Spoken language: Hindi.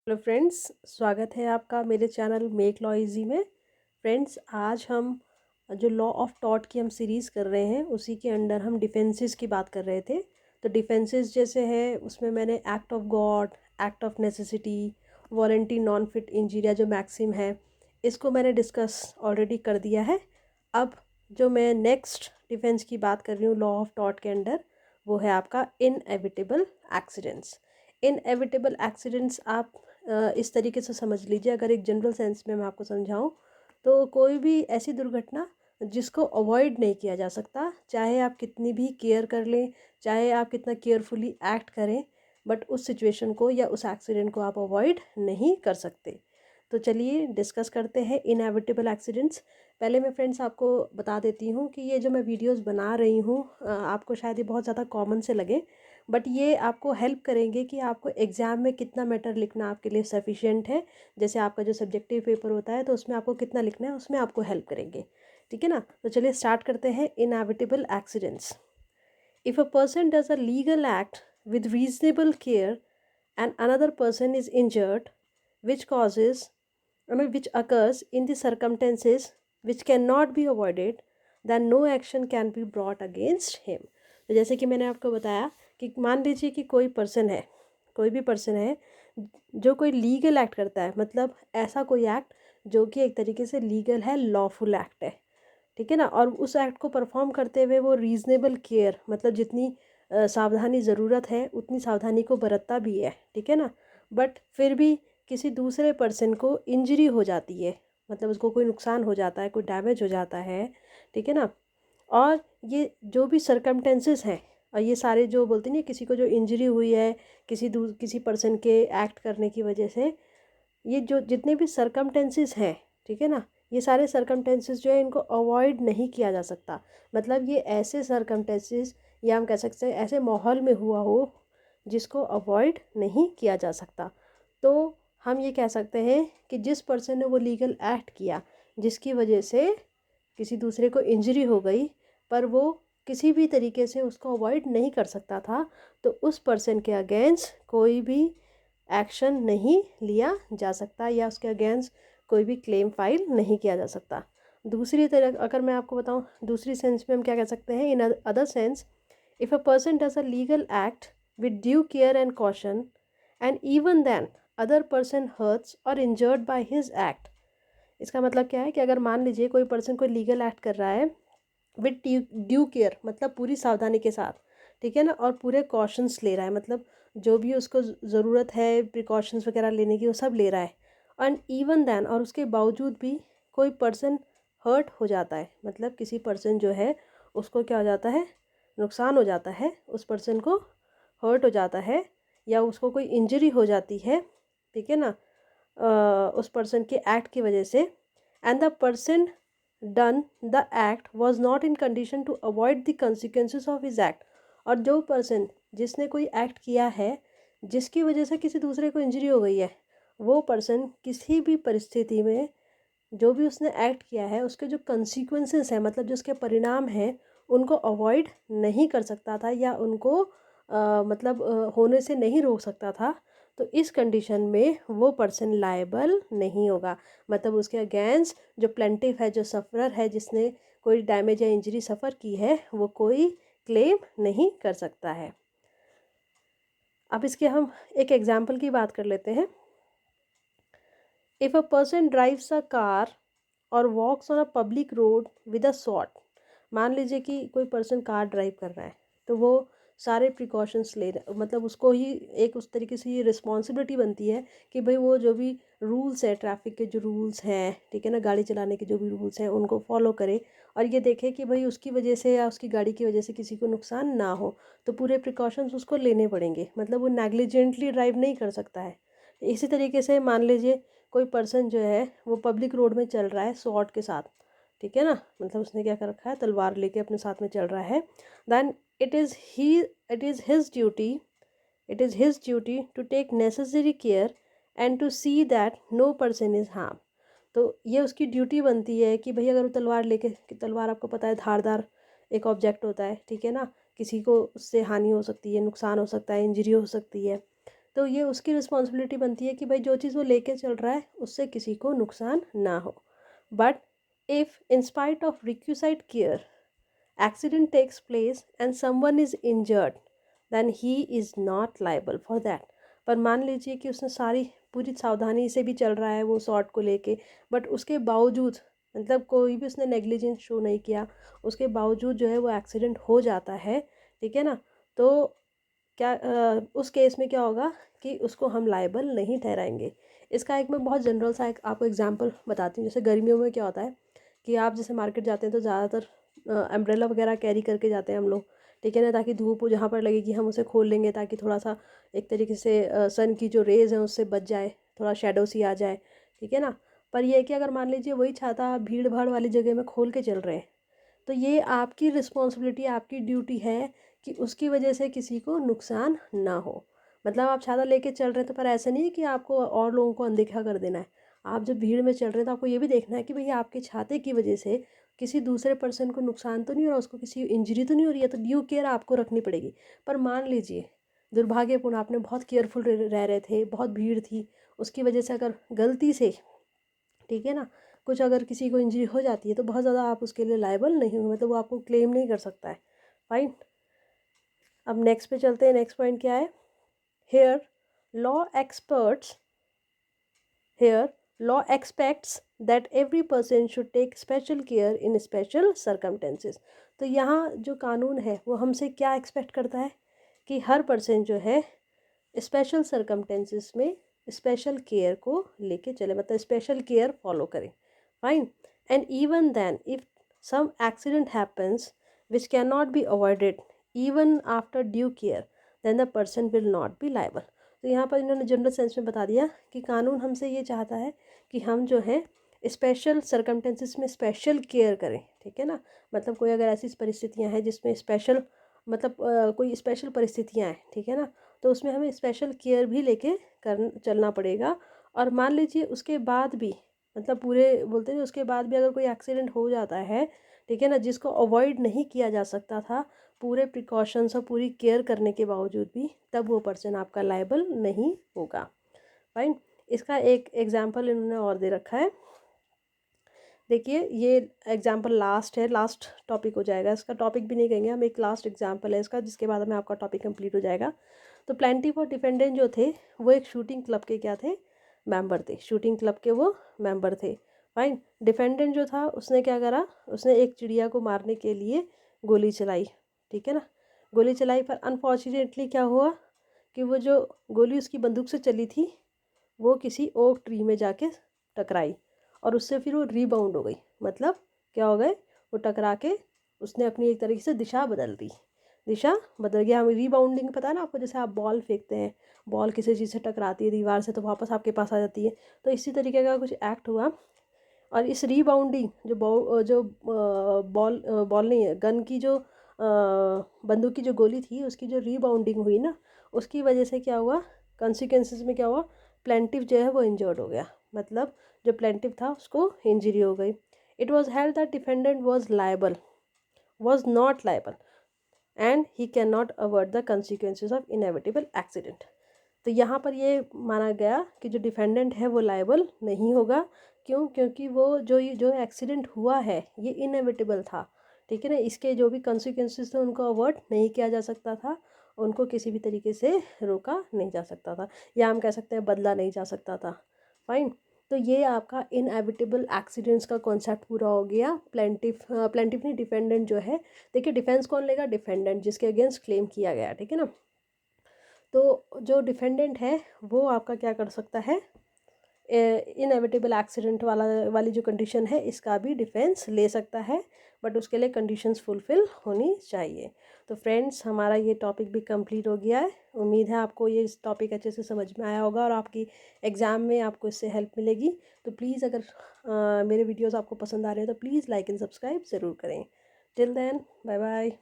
हेलो फ्रेंड्स, स्वागत है आपका मेरे चैनल मेक लॉ इजी में। फ्रेंड्स, आज हम जो लॉ ऑफ टॉर्ट की हम सीरीज़ कर रहे हैं उसी के अंडर हम डिफेंसेस की बात कर रहे थे। तो डिफेंसेस जैसे है उसमें मैंने act of God, act of necessity, voluntary non fit injuria जो मैक्सिम है, इसको मैंने डिस्कस ऑलरेडी कर दिया है। अब जो मैं नेक्स्ट डिफेंस की बात कर रही हूँ लॉ ऑफ टॉर्ट के अंडर, वो है आपका इनएविटेबल एक्सीडेंट्स। इनएविटेबल एक्सीडेंट्स आप इस तरीके से समझ लीजिए, अगर एक जनरल सेंस में मैं आपको समझाऊं तो कोई भी ऐसी दुर्घटना जिसको अवॉइड नहीं किया जा सकता, चाहे आप कितनी भी केयर कर लें, चाहे आप कितना केयरफुली एक्ट करें, बट उस सिचुएशन को या उस एक्सीडेंट को आप अवॉइड नहीं कर सकते। तो चलिए डिस्कस करते हैं इनएविटेबल एक्सीडेंट्स। पहले मैं फ्रेंड्स आपको बता देती हूँ कि ये जो मैं वीडियोस बना रही हूँ आपको शायद ये बहुत ज़्यादा कॉमन से लगे, बट ये आपको हेल्प करेंगे कि आपको एग्ज़ाम में कितना मैटर लिखना आपके लिए सफिशिएंट है। जैसे आपका जो सब्जेक्टिव पेपर होता है तो उसमें आपको कितना लिखना है, उसमें आपको हेल्प करेंगे। ठीक है ना? तो चलिए स्टार्ट करते हैं। Inevitable accidents: if a person does a legal act with reasonable care and another person is injured, which causes which occurs in the circumstances which cannot be avoided, then no action can be brought against him. तो जैसे कि मैंने आपको बताया कि मान लीजिए कि कोई पर्सन है, कोई भी पर्सन है जो कोई लीगल एक्ट करता है, मतलब ऐसा कोई एक्ट जो कि एक तरीके से लीगल है, लॉफुल एक्ट है। ठीक है ना? और उस एक्ट को परफॉर्म करते हुए वो रीज़नेबल केयर, मतलब जितनी सावधानी ज़रूरत है उतनी सावधानी को बरतता भी है। ठीक है ना? बट फिर भी किसी दूसरे पर्सन को इंजरी हो जाती है, मतलब उसको कोई नुकसान हो जाता है, कोई डैमेज हो जाता है। ठीक है ना? और ये जो भी सरकमटेंसेस हैं, और ये सारे जो बोलते नहीं, किसी को जो इंजरी हुई है किसी पर्सन के एक्ट करने की वजह से, ये जो जितने भी सरकमटेंसेस हैं, ठीक है ना, ये सारे सरकमटेंसेस जो है इनको अवॉइड नहीं किया जा सकता। मतलब ये ऐसे सरकमटेंसेस, या हम कह सकते हैं ऐसे माहौल में हुआ हो जिसको अवॉइड नहीं किया जा सकता। तो हम ये कह सकते हैं कि जिस पर्सन ने वो लीगल एक्ट किया जिसकी वजह से किसी दूसरे को इंजरी हो गई, पर वो किसी भी तरीके से उसको अवॉइड नहीं कर सकता था, तो उस पर्सन के अगेंस्ट कोई भी एक्शन नहीं लिया जा सकता या उसके अगेंस्ट कोई भी क्लेम फाइल नहीं किया जा सकता। दूसरी तरह अगर मैं आपको बताऊं, दूसरी सेंस में हम क्या कह सकते हैं, in other sense, if a person does a legal act with due care and caution and even then other person hurts और इंजर्ड बाय हिज एक्ट। इसका मतलब क्या है कि अगर मान लीजिए कोई पर्सन कोई लीगल एक्ट कर रहा है विद ड्यू केयर, मतलब पूरी सावधानी के साथ, ठीक है ना, और पूरे कॉशंस ले रहा है, मतलब जो भी उसको ज़रूरत है प्रिकॉशंस वगैरह लेने की वो सब ले रहा है, एंड इवन देन, और उसके बावजूद भी कोई पर्सन हर्ट हो जाता है, मतलब किसी पर्सन जो है उसको क्या हो जाता है, नुकसान हो जाता है, उस पर्सन को हर्ट हो जाता है या उसको कोई इंजरी हो जाती है, ठीक है ना, उस पर्सन के एक्ट की वजह से, and the person done the act was not in condition to avoid the consequences of his act. और जो पर्सन जिसने कोई एक्ट किया है जिसकी वजह से किसी दूसरे को इंजरी हो गई है, वो पर्सन किसी भी परिस्थिति में जो भी उसने एक्ट किया है उसके जो कंसिक्वेंसेस हैं, मतलब जो उसके परिणाम हैं, उनको अवॉइड नहीं कर सकता था या उनको मतलब होने से नहीं रोक सकता था। तो इस कंडीशन में वो पर्सन लायबल नहीं होगा, मतलब उसके अगेंस्ट जो प्लेंटिफ है, जो सफरर है, जिसने कोई डैमेज या इंजरी सफ़र की है, वो कोई क्लेम नहीं कर सकता है। अब इसके हम एक एग्जाम्पल की बात कर लेते हैं। If a person drives a car और walks on a public road with a sword. मान लीजिए कि कोई पर्सन कार ड्राइव कर रहा है, तो वो सारे प्रिकॉशंस ले रहा, मतलब उसको ही एक उस तरीके से ये रिस्पॉन्सिबिलिटी बनती है कि भाई वो जो भी रूल्स है, ट्रैफिक के जो रूल्स हैं, ठीक है ना, गाड़ी चलाने के जो भी रूल्स हैं उनको फॉलो करे, और ये देखे कि भाई उसकी वजह से या उसकी गाड़ी की वजह से किसी को नुकसान ना हो। तो पूरे प्रिकॉशंस उसको लेने पड़ेंगे, मतलब वो नेग्लिजेंटली ड्राइव नहीं कर सकता है। इसी तरीके से मान लीजिए कोई पर्सन जो है वो पब्लिक रोड में चल रहा है स्वॉर्ड के साथ, ठीक है ना, मतलब उसने क्या कर रखा है, तलवार लेके अपने साथ में चल रहा है, then it is he it is his duty it is his duty to take necessary care and to see that no person is harm. तो ये उसकी ड्यूटी बनती है कि भाई अगर वो तलवार लेके, तलवार आपको पता है धारदार एक ऑब्जेक्ट होता है, ठीक है ना, किसी को उससे हानि हो सकती है, नुकसान हो सकता है, इंजरी हो सकती है। तो ये उसकी रिस्पॉन्सिबिलिटी बनती है कि भाई जो चीज़ वो लेके चल रहा है उससे किसी को नुकसान ना हो। But if in spite of requisite care accident takes place and someone is injured, then he is not liable for that। पर मान लीजिए कि उसने सारी पूरी सावधानी से भी चल रहा है वो शॉट को लेके, बट उसके बावजूद मतलब कोई भी उसने नेग्लिजेंस शो नहीं किया, उसके बावजूद जो है वो एक्सीडेंट हो जाता है, ठीक है ना। तो क्या उस केस में क्या होगा कि उसको हम लायबल नहीं ठहराएंगे। इसका एक मैं बहुत जनरल सा एक आपको एग्जांपल बताती हूँ। जैसे गर्मियों में क्या होता है कि आप जैसे मार्केट जाते हैं तो ज़्यादातर अम्ब्रेला वगैरह कैरी करके जाते हैं हम लोग, ठीक है ना, ताकि धूप जहाँ पर लगेगी हम उसे खोल लेंगे ताकि थोड़ा सा एक तरीके से सन की जो रेज़ हैं उससे बच जाए, थोड़ा शेडो सी आ जाए, ठीक है ना। पर यह है कि अगर मान लीजिए वही छाता आप भीड़ भाड़ वाली जगह में खोल के चल रहे हैं, तो ये आपकी रिस्पॉन्सिबिलिटी, आपकी ड्यूटी है कि उसकी वजह से किसी को नुकसान ना हो। मतलब आप छाता लेके चल रहे हैं तो पर ऐसा नहीं है कि आपको और लोगों को अनदेखा कर देना है। आप जब भीड़ में चल रहे हैं तो आपको ये भी देखना है कि भई आपके छाते की वजह से किसी दूसरे पर्सन को नुकसान तो नहीं हो रहा, उसको किसी इंजरी तो नहीं हो रही है, तो ड्यू केयर आपको रखनी पड़ेगी। पर मान लीजिए दुर्भाग्यपूर्ण आपने बहुत केयरफुल रह रहे थे, बहुत भीड़ थी, उसकी वजह से अगर गलती से, ठीक है ना, कुछ अगर किसी को इंजरी हो जाती है तो बहुत ज़्यादा आप उसके लिए लायबल नहीं होंगे, मतलब वो आपको क्लेम नहीं कर सकता है। फाइन। अब नेक्स्ट पे चलते हैं। नेक्स्ट पॉइंट क्या है? Here law experts here law expects that every person should take special care in special circumstances. तो यहाँ जो कानून है वो हमसे क्या एक्सपेक्ट करता है कि हर पर्सन जो है स्पेशल सर्कमटेंसेस में स्पेशल केयर को लेके चले, मतलब स्पेशल केयर फॉलो करें। Fine. And even then if some accident happens which can not be avoided even after due care, then the person will not be liable. तो यहाँ पर इन्होंने जनरल सेंस में बता दिया कि कानून हमसे ये चाहता है कि हम जो है स्पेशल सर्कमटेंसेस में स्पेशल केयर करें, ठीक है ना। मतलब कोई अगर ऐसी परिस्थितियाँ हैं जिसमें स्पेशल, मतलब कोई स्पेशल परिस्थितियाँ हैं, ठीक है ना, तो उसमें हमें स्पेशल केयर भी लेके कर चलना पड़ेगा। और मान लीजिए उसके बाद भी, मतलब पूरे बोलते हैं उसके बाद भी अगर कोई एक्सीडेंट हो जाता है, ठीक है ना, जिसको अवॉइड नहीं किया जा सकता था पूरे प्रिकॉशंस और पूरी केयर करने के बावजूद भी, तब वो पर्सन आपका लायबल नहीं होगा। फाइन। इसका एक एग्जाम्पल इन्होंने और दे रखा है। देखिए ये एग्जाम्पल लास्ट है, लास्ट टॉपिक हो जाएगा, इसका टॉपिक भी नहीं कहेंगे हम, एक लास्ट एग्जाम्पल है इसका, जिसके बाद में आपका टॉपिक कंप्लीट हो जाएगा। तो प्लेंटिफ और डिफेंडेंट जो थे वो एक शूटिंग क्लब के क्या थे? मेंबर थे। शूटिंग क्लब के वो मेंबर थे। फाइन। डिफेंडेंट जो था उसने क्या करा, उसने एक चिड़िया को मारने के लिए गोली चलाई, ठीक है ना। गोली चलाई पर अनफॉर्चुनेटली क्या हुआ कि वो जो गोली उसकी बंदूक से चली थी वो किसी ओक ट्री में जाके टकराई और उससे फिर वो रीबाउंड हो गई। मतलब क्या हो गए, वो टकरा के उसने अपनी एक तरीके से दिशा बदल दी, दिशा बदल गया। हमें रीबाउंडिंग पता है ना आपको, जैसे आप बॉल फेंकते हैं, बॉल किसी चीज़ से टकराती है दीवार से तो वापस आपके पास आ जाती है, तो इसी तरीके का कुछ एक्ट हुआ। और इस रीबाउंडिंग जो बॉल नहीं है, गन की जो बंदूक की जो गोली थी उसकी जो रीबाउंडिंग हुई ना, उसकी वजह से क्या हुआ, कॉन्सिक्वेंसेस में क्या हुआ, प्लेंटिफ जो है वो इंजर्ड हो गया। मतलब जो प्लेंटिफ था उसको इंजरी हो गई। It was held that defendant was not liable and he can not avoid the consequences of inevitable accident. तो यहाँ पर ये माना गया कि जो डिफेंडेंट है वो लायबल नहीं होगा। क्यों? क्योंकि वो जो एक्सीडेंट हुआ है ये इनएविटेबल था, ठीक है ना। इसके जो भी कंसिक्वेंसेस थे उनको अवॉइड नहीं किया जा सकता था, उनको किसी भी तरीके से रोका नहीं जा सकता था, या हम कह सकते हैं बदला नहीं जा सकता था। फाइन। तो ये आपका इनएविटेबल एक्सीडेंट्स का कॉन्सेप्ट पूरा हो गया। प्लेंटिफ नहीं, डिफेंडेंट जो है, देखिए डिफेंस कौन लेगा? डिफेंडेंट, जिसके अगेंस्ट क्लेम किया गया, ठीक है ना। तो जो डिफेंडेंट है वो आपका क्या कर सकता है, इनएविटेबल एक्सीडेंट वाली जो कंडीशन है इसका भी डिफेंस ले सकता है, बट उसके लिए कंडीशंस फुलफिल होनी चाहिए। तो फ्रेंड्स हमारा ये टॉपिक भी कंप्लीट हो गया है। उम्मीद है आपको ये इस टॉपिक अच्छे से समझ में आया होगा और आपकी एग्ज़ाम में आपको इससे हेल्प मिलेगी। तो प्लीज़ अगर मेरे वीडियोज़ आपको पसंद आ रहे हैं तो प्लीज़ लाइक एंड सब्सक्राइब ज़रूर करें। Till then bye bye.